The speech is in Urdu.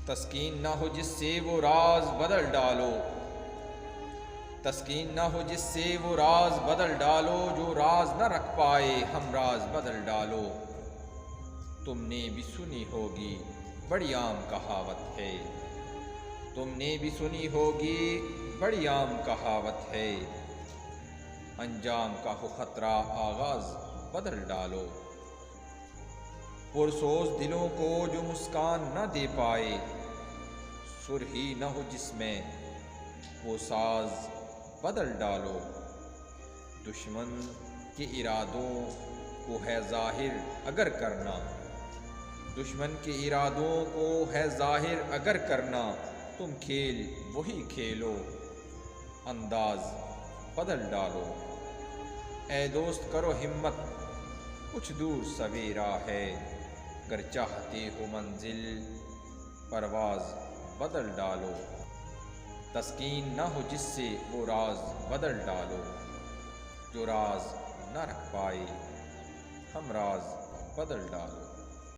تسکین نہ ہو جس سے وہ راز بدل ڈالو، تسکین نہ ہو جس سے وہ راز بدل ڈالو، جو راز نہ رکھ پائے ہم راز بدل ڈالو۔ تم نے بھی سنی ہوگی بڑی عام کہاوت ہے، تم نے بھی سنی ہوگی بڑی عام کہاوت ہے، انجام کا ہو خطرہ آغاز بدل ڈالو۔ پرسوز دلوں کو جو مسکان نہ دے پائے، سرہی نہ ہو جس میں وہ ساز بدل ڈالو۔ دشمن کے ارادوں کو ہے ظاہر اگر کرنا، دشمن کے ارادوں کو ہے ظاہر اگر کرنا، تم کھیل وہی کھیلو انداز بدل ڈالو۔ اے دوست کرو ہمت کچھ دور سویرا ہے، گر چاہتے ہو منزل پرواز بدل ڈالو۔ تسکین نہ ہو جس سے وہ راز بدل ڈالو، جو راز نہ رکھ پائے ہم راز بدل ڈالو۔